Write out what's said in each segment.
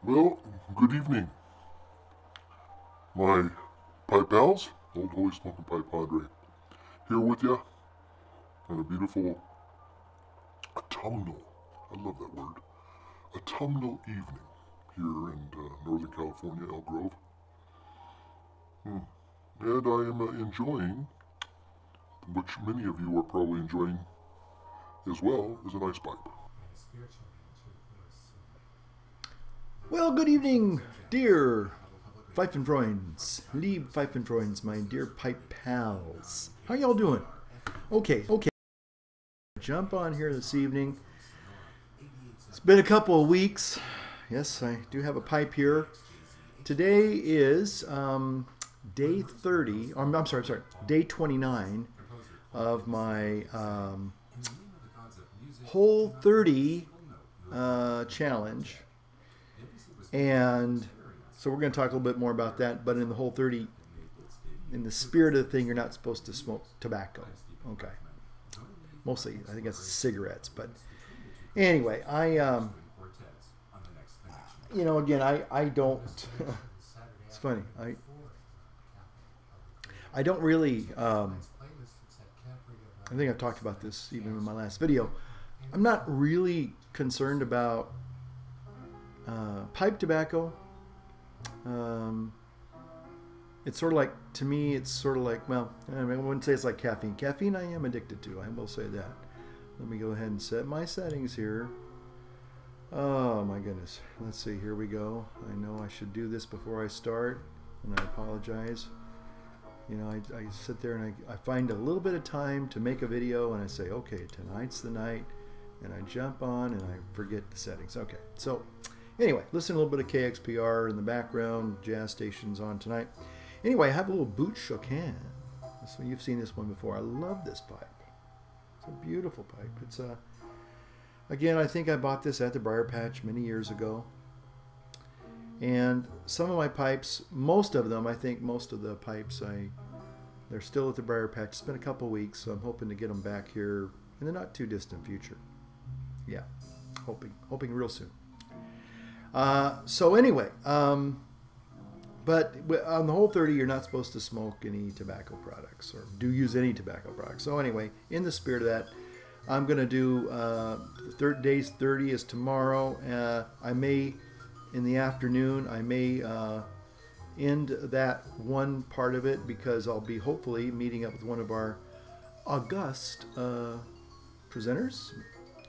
Well, good evening, my pipe pals. Old Holy Smoking Pipe Padre here with you on a beautiful autumnal, I love that word, autumnal evening here in Northern California, Elk Grove. And I am enjoying, which many of you are probably enjoying as well, is an ice pipe. Well, good evening, dear Pfeifenfreunds, liebe Pfeifenfreunds, my dear pipe pals. How y'all doing? Okay. Jump on here this evening. It's been a couple of weeks. Yes, I do have a pipe here. Today is day 30. I'm sorry, day 29 of my Whole 30 challenge. And so we're going to talk a little bit more about that. But in the Whole 30, in the spirit of the thing, you're not supposed to smoke tobacco. Okay. Mostly, I think that's cigarettes. But anyway, again, I don't, it's funny. I don't really, I think I've talked about this even in my last video. I'm not really concerned about pipe tobacco. It's sort of like, to me, it's sort of like, well, I wouldn't say it's like caffeine. Caffeine I am addicted to, I will say that. Let me go ahead and set my settings here. Oh my goodness. Let's see, here we go. I know I should do this before I start, and I apologize. You know, I sit there and I find a little bit of time to make a video, and I say, okay, tonight's the night, and I jump on and I forget the settings. Okay, so anyway, listen to a little bit of KXPR in the background, jazz stations on tonight. Anyway, I have a little boot shook hand. So you've seen this one before. I love this pipe. It's a beautiful pipe. It's again, I think I bought this at the Briar Patch many years ago. And some of my pipes, most of them, I think most of the pipes, they're still at the Briar Patch. It's been a couple weeks, so I'm hoping to get them back here in the not too distant future. Yeah, hoping real soon. So anyway, but on the Whole 30, you're not supposed to smoke any tobacco products or do use any tobacco products. So anyway, in the spirit of that, I'm going to do days 30 is tomorrow. I may, in the afternoon, I may end that one part of it because I'll be hopefully meeting up with one of our august presenters.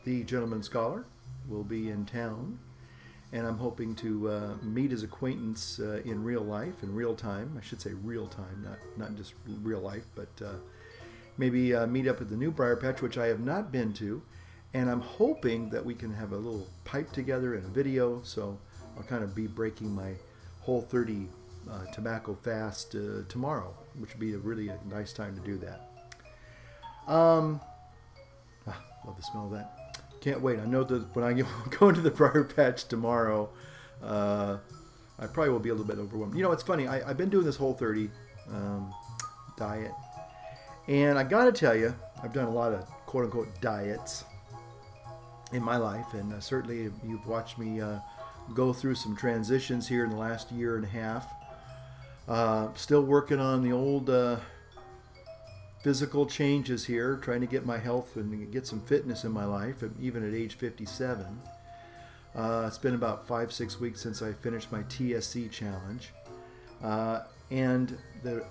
The gentleman scholar will be in town, and I'm hoping to meet his acquaintance in real life, in real time. I should say real time, not just real life, but maybe meet up at the new Briar Patch, which I have not been to, and I'm hoping that we can have a little pipe together and a video, so I'll kind of be breaking my Whole 30 tobacco fast tomorrow, which would be really a nice time to do that. Love the smell of that. Can't wait. I know that when I go into the Briar Patch tomorrow, I probably will be a little bit overwhelmed. You know, it's funny. I've been doing this Whole 30 diet, and I got to tell you, I've done a lot of quote-unquote diets in my life, and certainly you've watched me go through some transitions here in the last year and a half. Still working on the old physical changes here, trying to get my health and get some fitness in my life, even at age 57. It's been about 5-6 weeks since I finished my TSC challenge. And the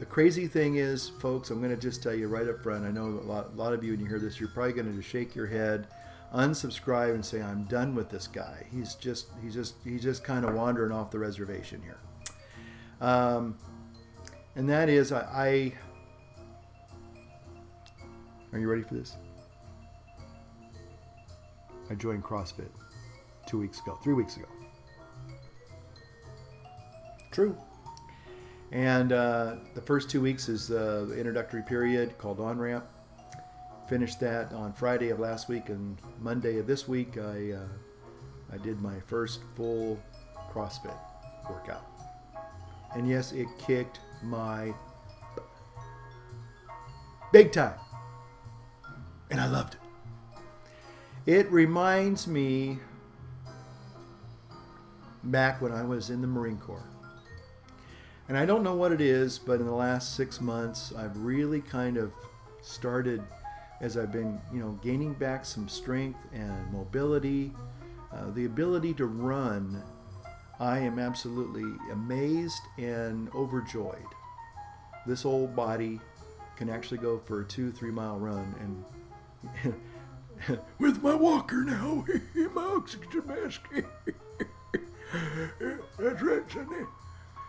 crazy thing is, folks, I'm going to just tell you right up front, I know a lot of you, when you hear this, you're probably going to shake your head, unsubscribe, and say, I'm done with this guy. He's just kind of wandering off the reservation here. And that is, are you ready for this? I joined CrossFit 3 weeks ago. True. And the first 2 weeks is the introductory period called on-ramp. Finished that on Friday of last week, and Monday of this week I did my first full CrossFit workout. And yes, it kicked my big time. And I loved it. It reminds me back when I was in the Marine Corps. And I don't know what it is, but in the last 6 months, I've really kind of started, as I've been, gaining back some strength and mobility, the ability to run. I am absolutely amazed and overjoyed. This old body can actually go for a 2-3 mile run, and with my walker now, my oxygen mask. That's right, Sonny.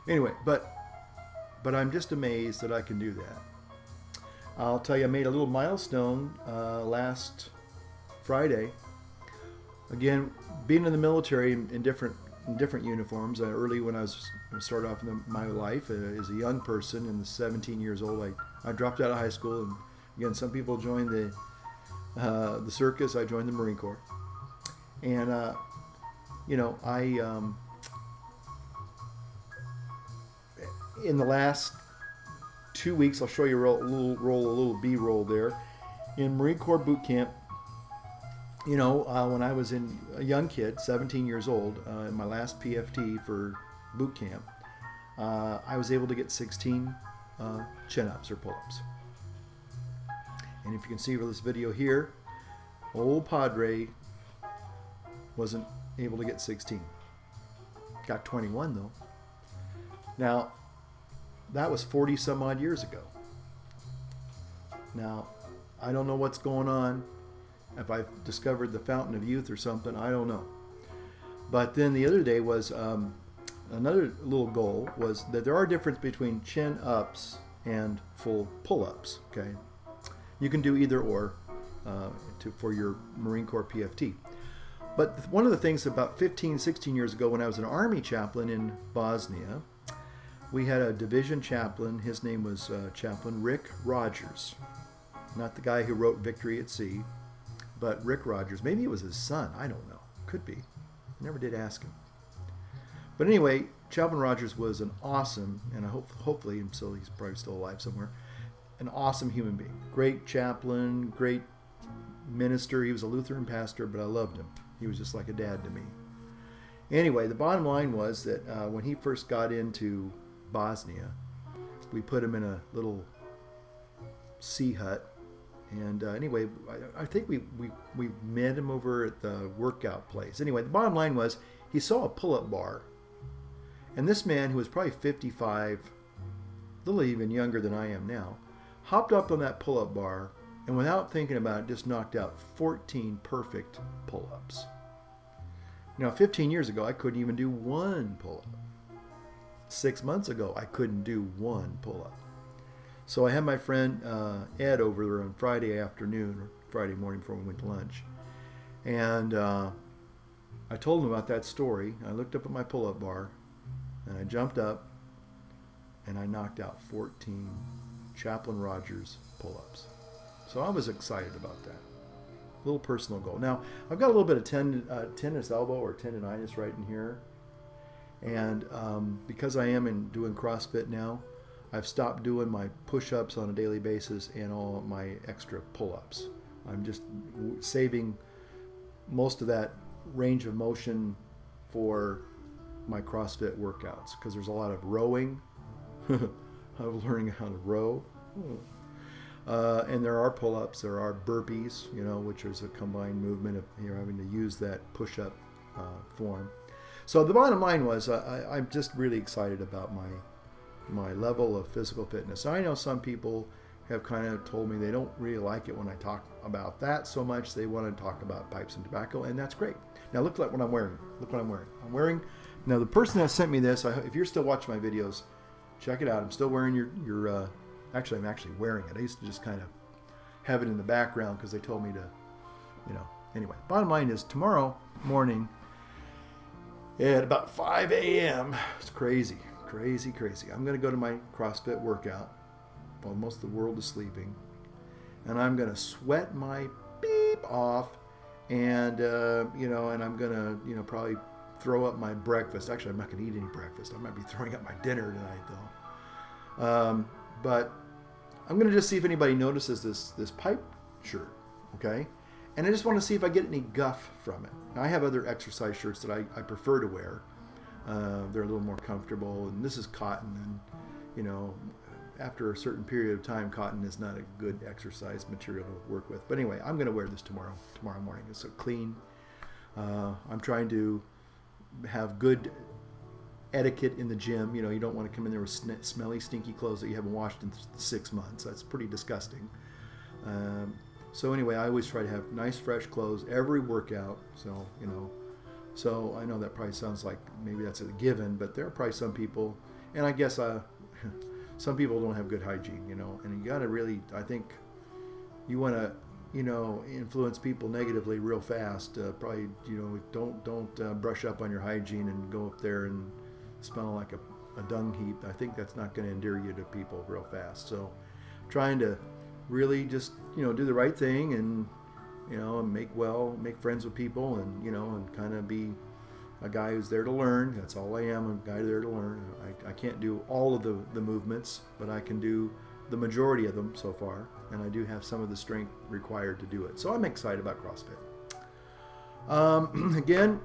Anyway, but I'm just amazed that I can do that. I'll tell you, I made a little milestone last Friday. Again, being in the military in different uniforms. Early when I started off in my life as a young person, in the 17 years old, I dropped out of high school, and again, some people joined the circus. I joined the Marine Corps, and in the last 2 weeks, I'll show you a little B-roll there. In Marine Corps boot camp, when I was a young kid, 17 years old, in my last PFT for boot camp, I was able to get 16 chin-ups or pull-ups. And if you can see with this video here, old Padre wasn't able to get 16. Got 21 though. Now, that was 40 some odd years ago. Now, I don't know what's going on. If I've discovered the fountain of youth or something, I don't know. But then the other day was another little goal was that there are differences between chin ups and full pull-ups. Okay, you can do either or for your Marine Corps PFT. But one of the things about 15, 16 years ago, when I was an Army chaplain in Bosnia, we had a division chaplain. His name was Chaplain Rick Rogers. Not the guy who wrote Victory at Sea, but Rick Rogers. Maybe it was his son. I don't know. Could be. I never did ask him. But anyway, Chaplain Rogers was an awesome, and I hopefully he's probably still alive somewhere, an awesome human being. Great chaplain, great minister. He was a Lutheran pastor, but I loved him. He was just like a dad to me. Anyway, the bottom line was that when he first got into Bosnia, we put him in a little sea hut, and anyway, I think we met him over at the workout place. Anyway, the bottom line was he saw a pull-up bar, and this man, who was probably 55, a little even younger than I am now, hopped up on that pull-up bar, and without thinking about it, just knocked out 14 perfect pull-ups. Now, 15 years ago, I couldn't even do one pull-up. 6 months ago, I couldn't do one pull-up. So I had my friend Ed over there on Friday afternoon, or Friday morning before we went to lunch. And I told him about that story. I looked up at my pull-up bar, and I jumped up, and I knocked out 14 Chaplain Rogers pull-ups. So I was excited about that. Little personal goal. Now, I've got a little bit of tendinous elbow or tendonitis right in here. And because I am doing CrossFit now, I've stopped doing my push-ups on a daily basis and all my extra pull-ups. I'm just saving most of that range of motion for my CrossFit workouts, because there's a lot of rowing. I'm learning how to row. And there are pull-ups, there are burpees, which is a combined movement of having to use that push-up form. So the bottom line was I'm just really excited about my level of physical fitness. I know some people have kind of told me they don't really like it when I talk about that so much. They want to talk about pipes and tobacco, and that's great. Now look at what I'm wearing. Look what I'm wearing. Now the person that sent me this, if you're still watching my videos, check it out. I'm still wearing your actually, I'm actually wearing it. I used to just kind of have it in the background because they told me to, Anyway, bottom line is tomorrow morning at about 5 a.m., it's crazy. I'm going to go to my CrossFit workout while most of the world is sleeping. And I'm going to sweat my beep off, and, and I'm going to, probably throw up my breakfast. Actually, I'm not going to eat any breakfast. I might be throwing up my dinner tonight, though. But I'm going to just see if anybody notices this pipe shirt, okay? And I just want to see if I get any guff from it. Now, I have other exercise shirts that I prefer to wear, They're a little more comfortable, and this is cotton, and you know, after a certain period of time, cotton is not a good exercise material to work with. But anyway, I'm going to wear this tomorrow morning. It's so clean. I'm trying to have good etiquette in the gym. You know, you don't want to come in there with smelly, stinky clothes that you haven't washed in 6 months. That's pretty disgusting. So anyway, I always try to have nice, fresh clothes every workout. So, you know, so I know that probably sounds like maybe that's a given, but there are probably some people, and I guess some people don't have good hygiene, you know, and you got to really, I think you want to, you know, influence people negatively real fast. Probably, you know, don't brush up on your hygiene and go up there and smell like a dung heap. I think that's not going to endear you to people real fast. So trying to really just, you know, do the right thing and, you know, and make friends with people, and, you know, and kind of be a guy who's there to learn. That's all I am, a guy there to learn. I can't do all of the movements, but I can do the majority of them so far, and I do have some of the strength required to do it. So I'm excited about CrossFit. Again,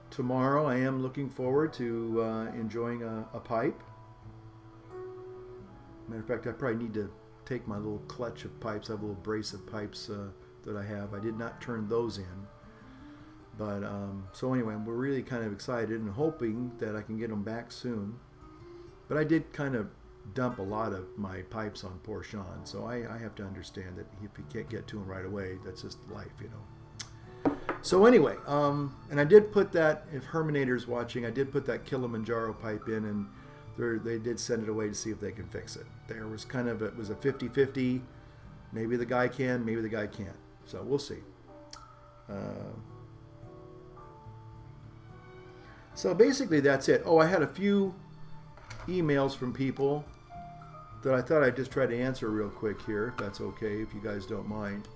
tomorrow I am looking forward to enjoying a pipe. Matter of fact, I probably need to take my little clutch of pipes. I have a little brace of pipes that I have. I did not turn those in. But so anyway, we're really kind of excited and hoping that I can get them back soon. But I did kind of dump a lot of my pipes on poor Sean, so I have to understand that if you can't get to him right away, that's just life, you know. So anyway, and I did put that, if Hermanator's watching, I did put that Kilimanjaro pipe in, and they did send it away to see if they can fix it. There was kind of, it was a 50-50. Maybe the guy can, maybe the guy can't. So we'll see. So basically that's it. Oh, I had a few emails from people that I thought I'd just try to answer real quick here, if that's okay, if you guys don't mind.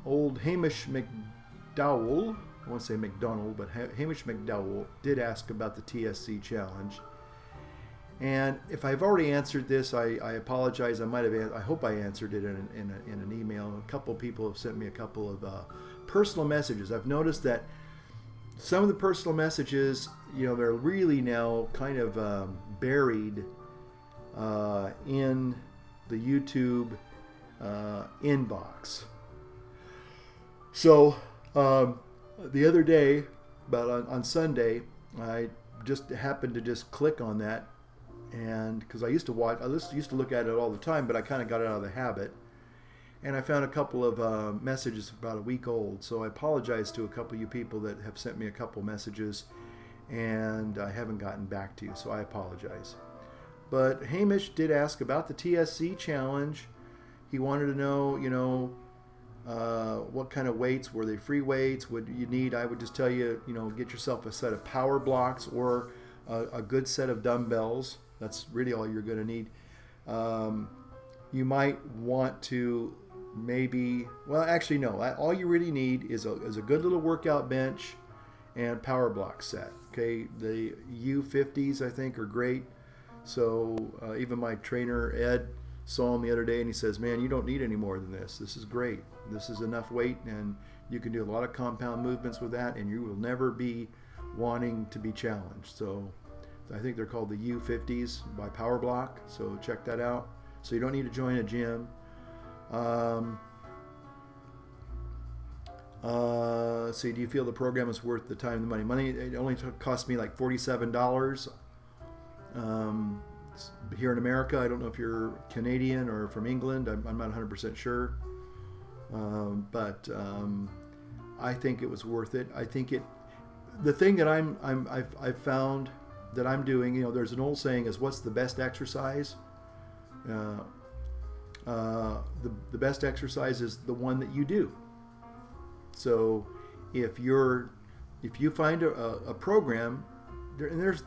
Old Hamish McDowell, I won't say McDonald, but Hamish McDowell did ask about the TSC challenge. And if I've already answered this, I apologize. I might have. I hope I answered it in an email. A couple people have sent me a couple of personal messages. I've noticed that some of the personal messages, you know, they're really now kind of buried in the YouTube inbox. So the other day, about on Sunday, I just happened to just click on that, and because I used to look at it all the time, but I kind of got out of the habit. And I found a couple of messages about a week old. So I apologize to a couple of you people that have sent me a couple messages and I haven't gotten back to you, so I apologize. But Hamish did ask about the TSC challenge. He wanted to know, you know, what kind of weights, were they free weights, would you need? I would just tell you, you know, get yourself a set of power blocks or a good set of dumbbells. That's really all you're going to need. You might want to maybe, well, actually no, all you really need is a good little workout bench and power block set. Okay, the U50s I think are great. So even my trainer Ed saw him the other day and he says, man, you don't need any more than this. This is great. This is enough weight and you can do a lot of compound movements with that and you will never be wanting to be challenged. So I think they're called the U50s by Power Block, so check that out. So you don't need to join a gym. Let's see, do you feel the program is worth the time and the money? It only cost me like $47 here in America. I don't know if you're Canadian or from England. I'm not 100% sure. But I think it was worth it. I think the thing that I've found that I'm doing, you know, there's an old saying is, what's the best exercise? The best exercise is the one that you do. So if you find a program, and there's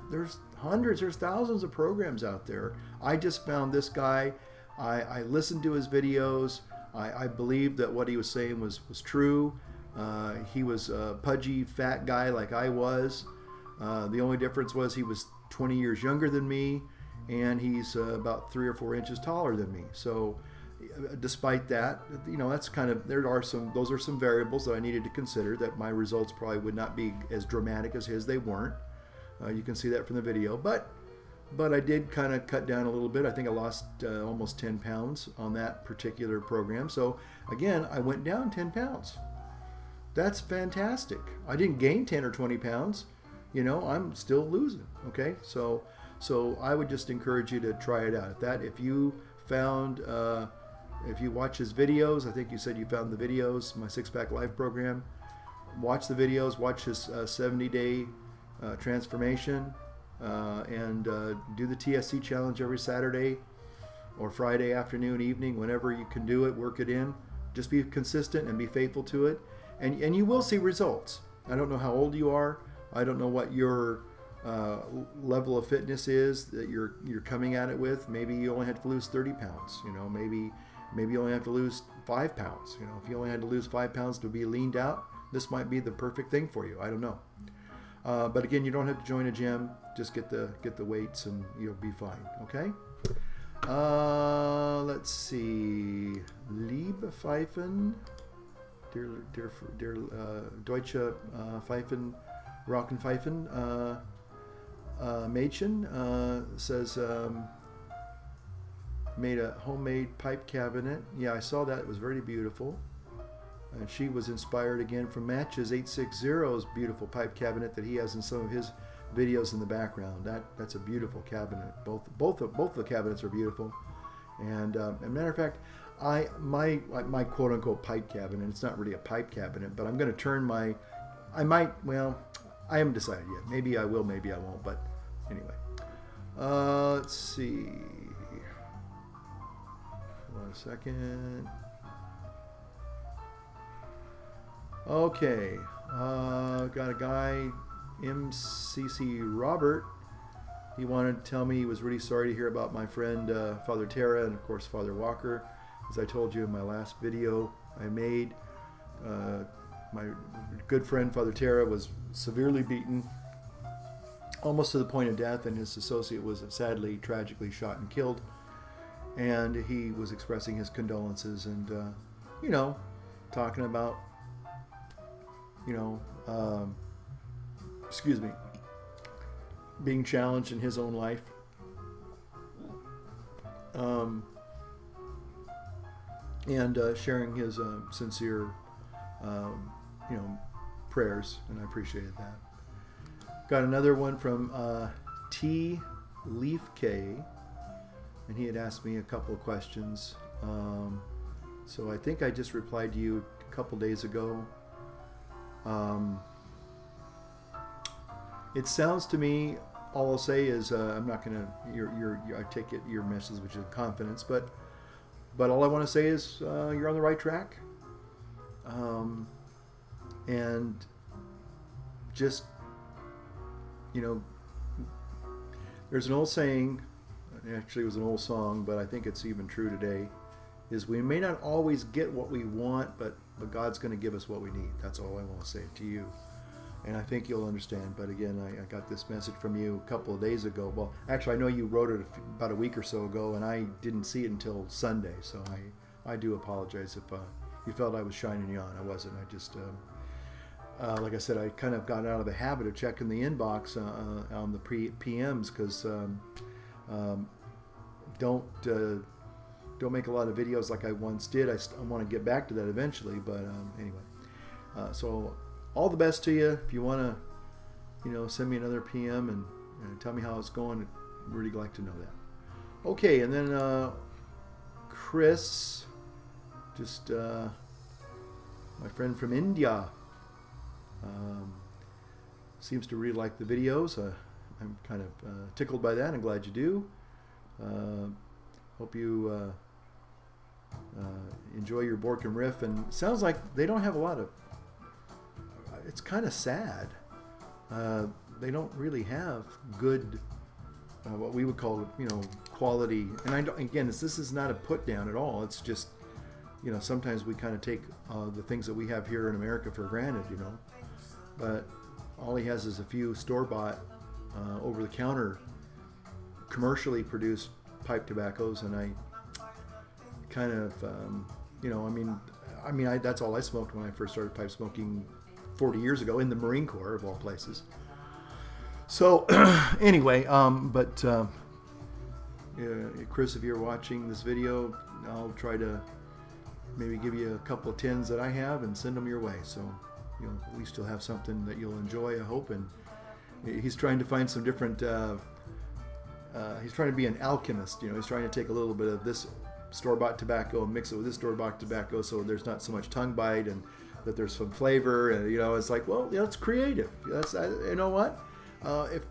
hundreds, there's thousands of programs out there. I just found this guy. I listened to his videos. I believed that what he was saying was true. He was a pudgy, fat guy like I was. The only difference was he was 20 years younger than me, and he's about 3 or 4 inches taller than me. So despite that, that's kind of, those are some variables that I needed to consider, that my results probably would not be as dramatic as his. They weren't. You can see that from the video, but I did kind of cut down a little bit. I think I lost almost 10 pounds on that particular program. So again, I went down 10 pounds. That's fantastic. I didn't gain 10 or 20 pounds. I'm still losing. Okay, so I would just encourage you to try it out. If you found, if you watch his videos, I think you said you found the videos, my Six Pack Life program. Watch the videos. Watch his 70-day transformation, and do the TSC challenge every Saturday or Friday afternoon, evening, whenever you can do it. Work it in. Just be consistent and be faithful to it, and you will see results. I don't know how old you are. I don't know what your level of fitness is that you're coming at it with. Maybe you only have to lose 30 pounds. Maybe you only have to lose 5 pounds. If you only had to lose 5 pounds to be leaned out, this might be the perfect thing for you. I don't know. But again, you don't have to join a gym. Just get the weights and you'll be fine. Okay. Let's see. Liebe Pfeifen, dear Deutsche Pfeifen, Rockenpfeifen, Mädchen says made a homemade pipe cabinet. Yeah, I saw that. It was very beautiful. And she was inspired again from Matches 860's beautiful pipe cabinet that he has in some of his videos in the background. That's a beautiful cabinet. Both of the cabinets are beautiful. And as a matter of fact, my quote unquote pipe cabinet, it's not really a pipe cabinet, but I'm going to turn I haven't decided yet. Maybe I will, maybe I won't, but anyway. Let's see. 1 second. Okay, got a guy, MCC Robert. He wanted to tell me he was really sorry to hear about my friend Father Terra and of course Father Walker. As I told you in my last video I made, my good friend Father Terra was severely beaten, almost to the point of death, and his associate was sadly, tragically shot and killed. And he was expressing his condolences and, talking about, excuse me, being challenged in his own life. And sharing his sincere, prayers, and I appreciated that. Got another one from T. Leaf K, and he had asked me a couple of questions. So I think I just replied to you a couple days ago. It sounds to me, all I'll say is I'm not going to, I take it your message, which is confidence, but all I want to say is you're on the right track. And just, there's an old saying, actually it was an old song, but I think it's even true today, is we may not always get what we want, but God's going to give us what we need. That's all I want to say to you. And I think you'll understand. But again, I got this message from you a couple of days ago. Well, actually, I know you wrote it about a week or so ago, and I didn't see it until Sunday. So I do apologize if you felt I was shining you on. I wasn't. I just, like I said, I kind of got out of the habit of checking the inbox on the PMs because don't make a lot of videos like I once did. I want to get back to that eventually, but anyway. So all the best to you. If you want to, send me another PM and tell me how it's going, I'd really like to know that. Okay, and then Chris, just my friend from India, seems to really like the videos. I'm kind of tickled by that. I'm glad you do. Hope you enjoy your Borkum riff, and sounds like they don't have a lot of, it's kind of sad. They don't really have good, what we would call, quality. And again, this is not a put down at all. It's just, sometimes we kind of take the things that we have here in America for granted, But all he has is a few store-bought, over-the-counter, commercially produced pipe tobaccos, and I kind of, you know, I mean, that's all I smoked when I first started pipe smoking 40 years ago in the Marine Corps, of all places. So, anyway, Chris, if you're watching this video, I'll try to maybe give you a couple of tins that I have and send them your way. So, at least you'll have something that you'll enjoy, I hope. And he's trying to find some different, he's trying to be an alchemist. He's trying to take a little bit of this store-bought tobacco and mix it with this store-bought tobacco so there's not so much tongue bite and that there's some flavor. And, it's like, well, it's creative. You know what?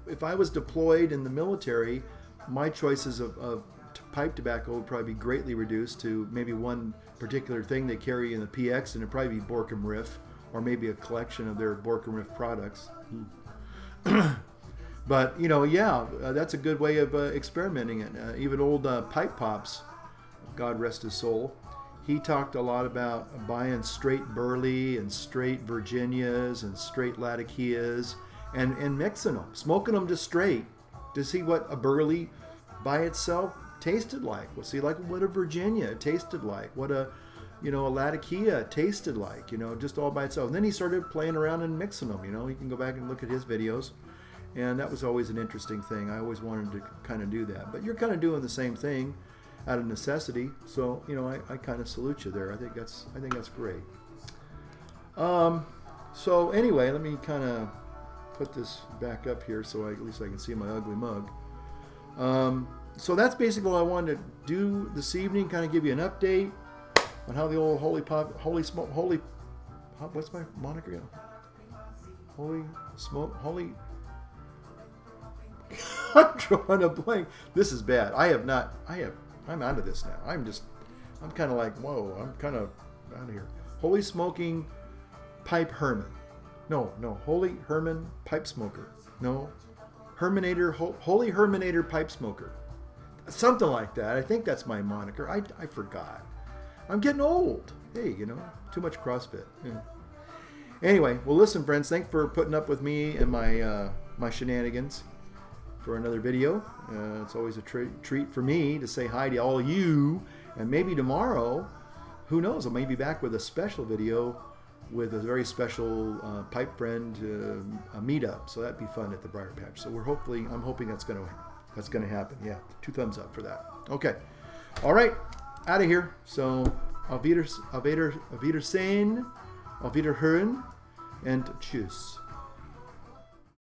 If I was deployed in the military, my choices of pipe tobacco would probably be greatly reduced to maybe one particular thing they carry in the PX, and it'd probably be Borkum Riff, or maybe a collection of their Borkum Riff products. But, that's a good way of experimenting it. Even old Pipe Pops, God rest his soul, he talked a lot about buying straight Burley and straight Virginias and straight Latakias and mixing them, smoking them just straight to see what a Burley by itself tasted like. We'll see like what a Virginia tasted like, what a Latakia tasted like, just all by itself. And then he started playing around and mixing them. You can go back and look at his videos, and that was always an interesting thing. I always wanted to kind of do that, but you're kind of doing the same thing out of necessity. So I kind of salute you there. I think that's great. So anyway, let me kind of put this back up here so at least I can see my ugly mug. So that's basically what I wanted to do this evening, kind of give you an update on how the old what's my moniker again? I'm drawing a blank. This is bad. I'm out of this now. I'm kind of like, whoa, I'm kind of out of here. Holy Smoking Pipe Hermann. No, Holy Hermann Pipe Smoker. No, Holy Hermanator Pipe Smoker. Something like that. I think that's my moniker. I forgot. I'm getting old. Hey, too much CrossFit. Yeah. Anyway, well, listen, friends. Thanks for putting up with me and my shenanigans for another video. It's always a treat for me to say hi to all you. And maybe tomorrow, who knows, I may be back with a special video with a very special pipe friend a meetup. So that'd be fun at the Briar Patch. So I'm hoping that's gonna happen. Yeah, 2 thumbs up for that. Okay, all right, out of here. So auf Wiedersehen, auf Wiederhören, and tschüss.